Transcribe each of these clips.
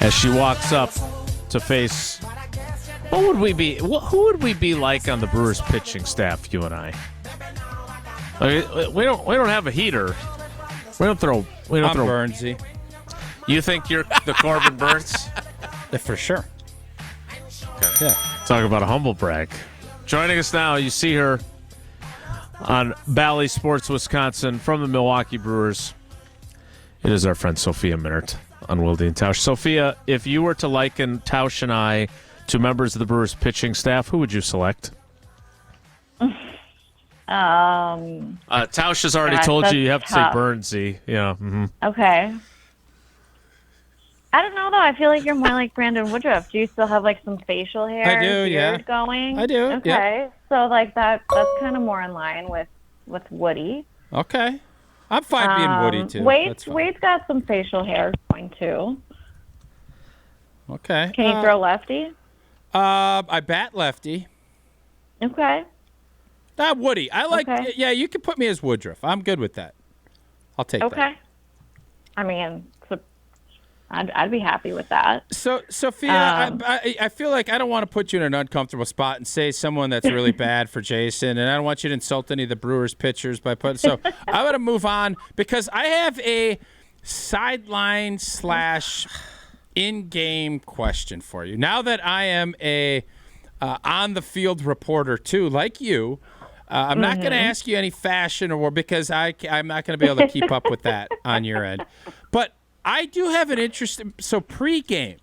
as she walks up to face. What would we be? Who would we be like on the Brewers pitching staff? You and I. We don't have a heater. We don't throw. I'm Burnsy. You think you're the Corbin Burns? Yeah, for sure. Okay. Yeah. Talk about a humble brag. Joining us now, you see her on Bally Sports Wisconsin from the Milwaukee Brewers. It is our friend SOPHIA MINNAERT on Wilde and Tausch. SOPHIA, if you were to liken Tausch and I to members of the Brewers pitching staff, who would you select? Tausch has already told you have to say Burnsy. Yeah. Mm-hmm. Okay. I don't know, though. I feel like you're more like Brandon Woodruff. Do you still have, like, some facial hair? I do, yeah. Going? I do, okay. Yep. So, like, that's kind of more in line with Woody. Okay. I'm fine being Woody, too. Wade's got some facial hair going, too. Okay. Can you throw lefty? I bat lefty. Okay. Woody. I like, yeah, you can put me as Woodruff. I'm good with that. I'll take that. Okay. I mean, I'd be happy with that. So, SOPHIA, I feel like I don't want to put you in an uncomfortable spot and say someone that's really bad for Jason, and I don't want you to insult any of the Brewers pitchers by putting. So I'm going to move on because I have a sideline / in-game question for you. Now that I am a on-the-field reporter too, like you, I'm not going to ask you any fashion or because I'm not going to be able to keep up with that on your end, but I do have an interest. So pregame,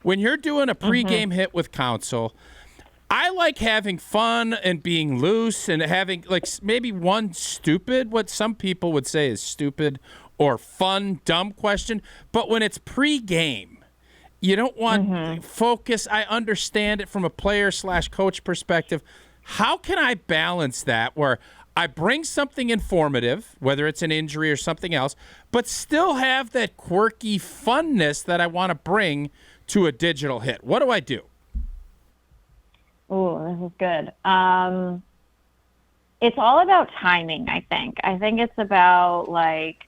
when you're doing a pregame hit with Counsell, I like having fun and being loose and having like maybe one stupid, what some people would say is stupid or fun, dumb question. But when it's pregame, you don't want focus. I understand it from a player / coach perspective. How can I balance that where I bring something informative, whether it's an injury or something else, but still have that quirky funness that I want to bring to a digital hit? What do I do? Oh, this is good. It's all about timing, I think. I think it's about, like,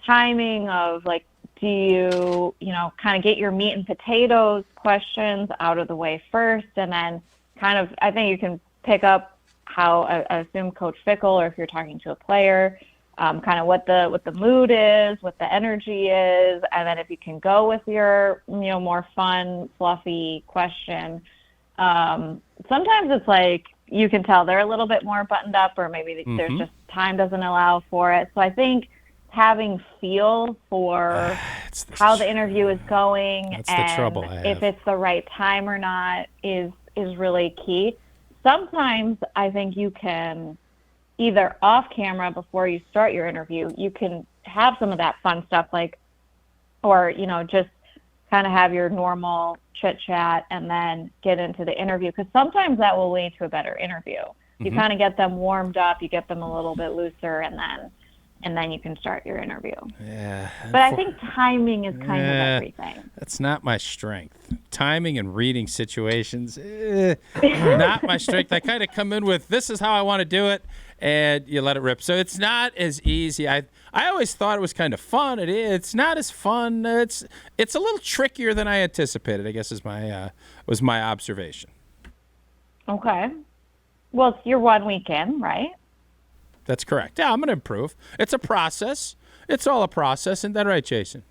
timing of, like, do you kind of get your meat and potatoes questions out of the way first, and then kind of, I think you can pick up how I assume Coach Fickle, or if you're talking to a player, kind of what the mood is, what the energy is, and then if you can go with your more fun, fluffy question. Sometimes it's like you can tell they're a little bit more buttoned up, or maybe there's just time doesn't allow for it. So I think having feel for how the interview is going and if it's the right time or not is really key. Sometimes I think you can either off camera before you start your interview, you can have some of that fun stuff, like, or, just kind of have your normal chit chat and then get into the interview. Because sometimes that will lead to a better interview. You kind of get them warmed up, you get them a little bit looser, and then you can start your interview. Yeah. But I think timing is kind of everything. That's not my strength. Timing and reading situations, not my strength. I kind of come in with, this is how I want to do it, and you let it rip. So it's not as easy. I always thought it was kind of fun. It's not as fun. It's a little trickier than I anticipated, I guess was my observation. Okay. Well, it's your 1 weekend, right? That's correct. Yeah, I'm going to improve. It's a process. It's all a process. Isn't that right, Jason?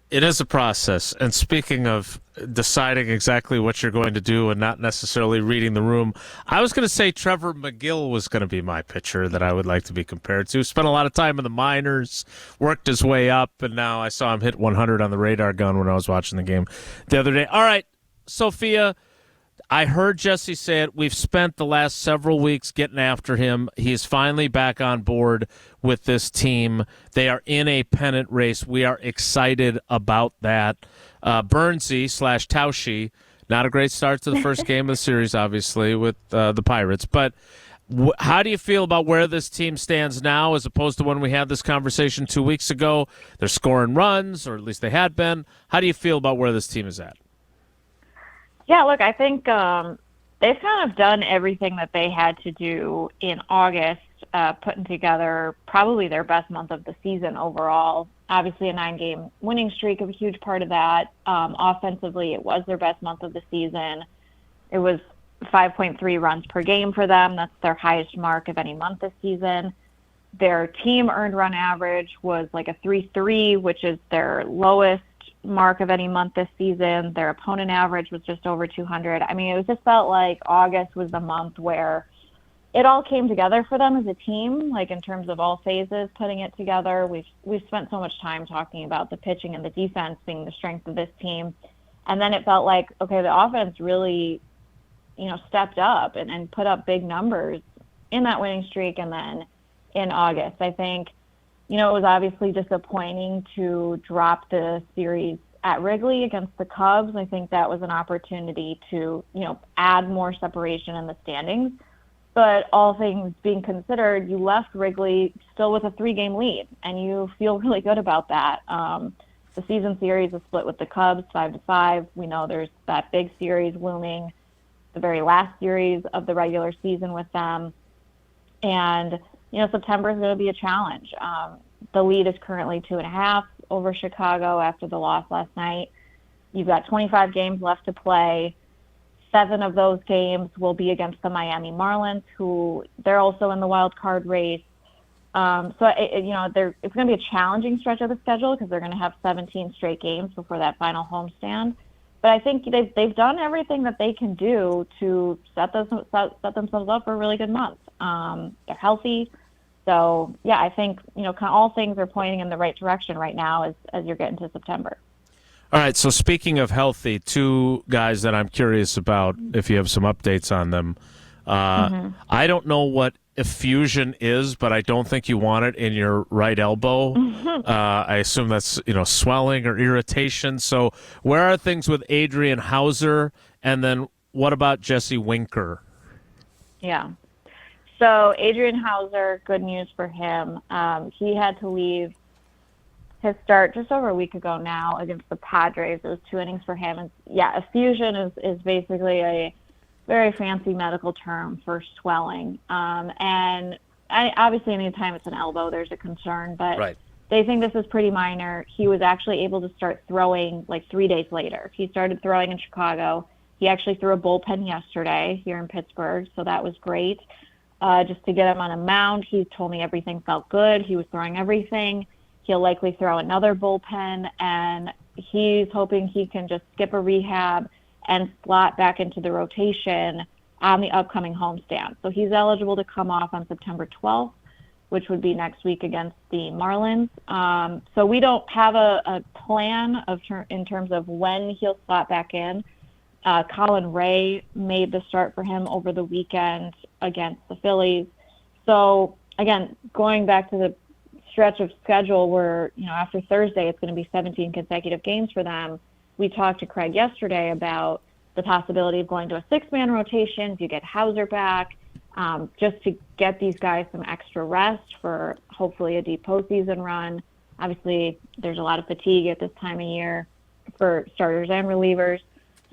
It is a process. And speaking of deciding exactly what you're going to do and not necessarily reading the room, I was going to say Trevor McGill was going to be my pitcher that I would like to be compared to. Spent a lot of time in the minors, worked his way up, and now I saw him hit 100 on the radar gun when I was watching the game the other day. All right, SOPHIA, I heard Jesse say it. We've spent the last several weeks getting after him. He's finally back on board with this team. They are in a pennant race. We are excited about that. Burnsy / Tausch, not a great start to the first game of the series, obviously, with the Pirates. But how do you feel about where this team stands now as opposed to when we had this conversation 2 weeks ago? They're scoring runs, or at least they had been. How do you feel about where this team is at? Yeah, look, I think they've kind of done everything that they had to do in August putting together probably their best month of the season overall. Obviously, a 9-game winning streak is a huge part of that. Offensively, it was their best month of the season. It was 5.3 runs per game for them. That's their highest mark of any month this season. Their team earned run average was like a 3.3, which is their lowest mark of any month this season. Their opponent average was just over 200. I mean, it just felt like August was the month where it all came together for them as a team, like in terms of all phases, putting it together. We've spent so much time talking about the pitching and the defense being the strength of this team. And then it felt like, okay, the offense really, stepped up and put up big numbers in that winning streak. And then in August, I think, it was obviously disappointing to drop the series at Wrigley against the Cubs. I think that was an opportunity to, add more separation in the standings. But all things being considered, you left Wrigley still with a 3-game lead, and you feel really good about that. The season series is split with the Cubs 5-5. We know there's that big series looming, the very last series of the regular season with them. And, September is going to be a challenge. The lead is currently 2.5 over Chicago after the loss last night. You've got 25 games left to play. 7 of those games will be against the Miami Marlins, who they're also in the wild card race. So it's going to be a challenging stretch of the schedule because they're going to have 17 straight games before that final homestand. But I think they've done everything that they can do to set themselves up for a really good month. They're healthy. So, yeah, I think, kind of all things are pointing in the right direction right now as you're getting to September. All right, so speaking of healthy, 2 guys that I'm curious about, if you have some updates on them. I don't know what effusion is, but I don't think you want it in your right elbow. I assume that's, swelling or irritation. So where are things with Adrian Hauser? And then what about Jesse Winker? Yeah. So Adrian Hauser, good news for him. He had to leave his start just over a week ago now against the Padres. It was 2 innings for him. And yeah, effusion is basically a very fancy medical term for swelling. And obviously anytime it's an elbow, there's a concern, but right. They think this is pretty minor. He was actually able to start throwing like 3 days later. He started throwing in Chicago. He actually threw a bullpen yesterday here in Pittsburgh, so that was great. Just to get him on a mound, he told me everything felt good. He was throwing everything. He'll likely throw another bullpen, and he's hoping he can just skip a rehab and slot back into the rotation on the upcoming homestand. So he's eligible to come off on September 12th, which would be next week against the Marlins. So we don't have a plan in terms of when he'll slot back in. Colin Ray made the start for him over the weekend against the Phillies. So, again, going back to the stretch of schedule where, after Thursday it's going to be 17 consecutive games for them. We talked to Craig yesterday about the possibility of going to a 6-man rotation if you get Hauser back, just to get these guys some extra rest for hopefully a deep postseason run. Obviously, there's a lot of fatigue at this time of year for starters and relievers.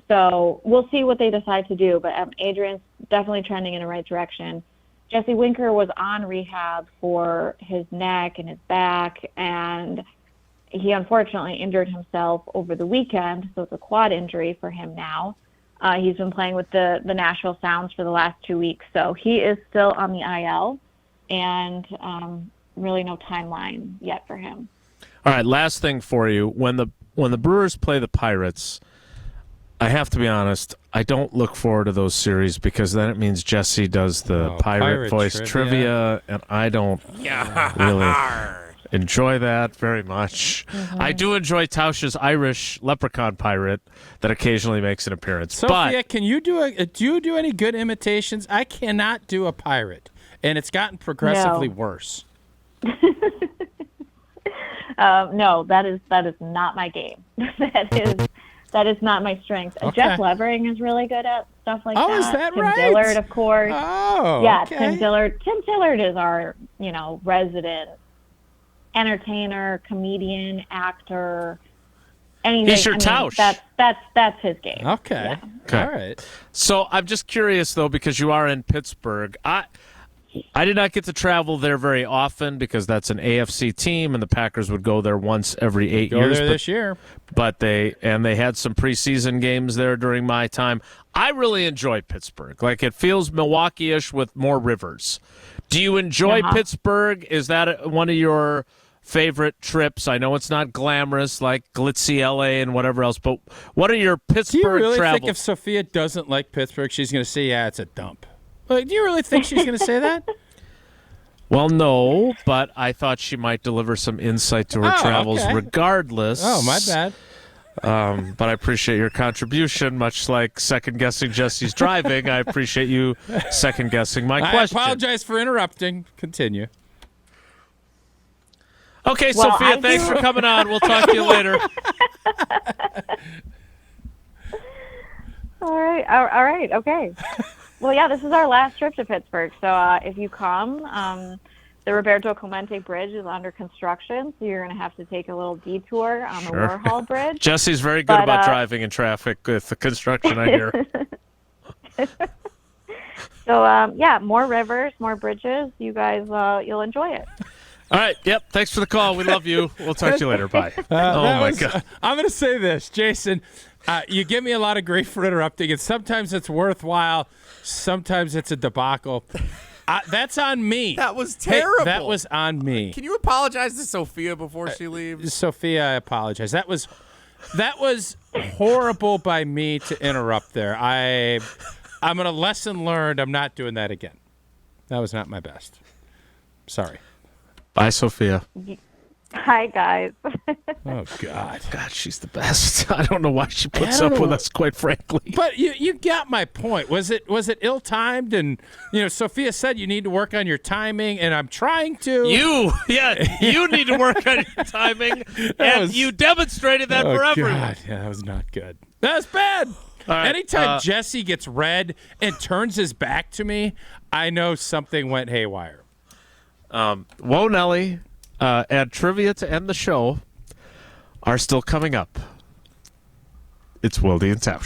So we'll see what they decide to do, but Adrian's definitely trending in the right direction. Jesse Winker was on rehab for his neck and his back, and he unfortunately injured himself over the weekend, so it's a quad injury for him now. He's been playing with the Nashville Sounds for the last 2 weeks, so he is still on the IL, and really no timeline yet for him. All right, last thing for you. When the Brewers play the Pirates, I have to be honest, I don't look forward to those series because then it means Jesse does the pirate voice trivia, and I don't really enjoy that very much. Mm-hmm. I do enjoy Tausch's Irish leprechaun pirate that occasionally makes an appearance. Sophia, can you do you do any good imitations? I cannot do a pirate, and it's gotten progressively worse. No, that is not my game. That is not my strength. Okay. Jeff Levering is really good at stuff like that. Oh, is that right? Tim Dillard, of course. Oh, yeah, okay. Tim Dillard. Tim Dillard is our, resident entertainer, comedian, actor, anything. He's your Tausch. That's his game. Okay. Yeah. All right. So I'm just curious though, because you are in Pittsburgh. I did not get to travel there very often because that's an AFC team, and the Packers would go there once every 8 Go years. there this year. But they had some preseason games there during my time. I really enjoy Pittsburgh. Like, it feels Milwaukee-ish with more rivers. Do you enjoy Pittsburgh? Is that one of your favorite trips? I know it's not glamorous like glitzy LA and whatever else, but what are your Pittsburgh Do you really travels? think if Sophia doesn't like Pittsburgh, she's going to say, yeah, it's a dump? Like, do you really think she's going to say that? Well, no, but I thought she might deliver some insight to her travels regardless. Oh, my bad. But I appreciate your contribution, much like second-guessing Jesse's driving. I appreciate you second-guessing my question. I apologize for interrupting. Continue. Okay, Well, Sophia, thanks for coming on. We'll talk to you later. All right, okay. Well, yeah, this is our last trip to Pittsburgh. So if you come, the Roberto Clemente Bridge is under construction, so you're going to have to take a little detour on the Warhol Bridge. Jesse's very good about driving in traffic with the construction, I hear. So, yeah, more rivers, more bridges. You guys, you'll enjoy it. All right. Yep. Thanks for the call. We love you. We'll talk to you later. Bye. God. I'm going to say this, Jason. You give me a lot of grief for interrupting, and sometimes it's worthwhile. Sometimes it's a debacle. That's on me. That was terrible. Hey, that was on me. Can you apologize to Sophia before she leaves? Sophia, I apologize. That was horrible by me to interrupt there. I'm going to lesson learned. I'm not doing that again. That was not my best. Sorry. Bye, Sophia. Hi, guys. Oh, God. God, she's the best. I don't know why she puts up with us, quite frankly. But you got my point. Was it ill-timed? And, Sophia said you need to work on your timing, and I'm trying to. You need to work on your timing, and you demonstrated that for everyone. God. Yeah, that was not good. That was bad. Right, anytime Jesse gets red and turns his back to me, I know something went haywire. Whoa, Nelly, and trivia to end the show are still coming up. It's Wilde and Tausch.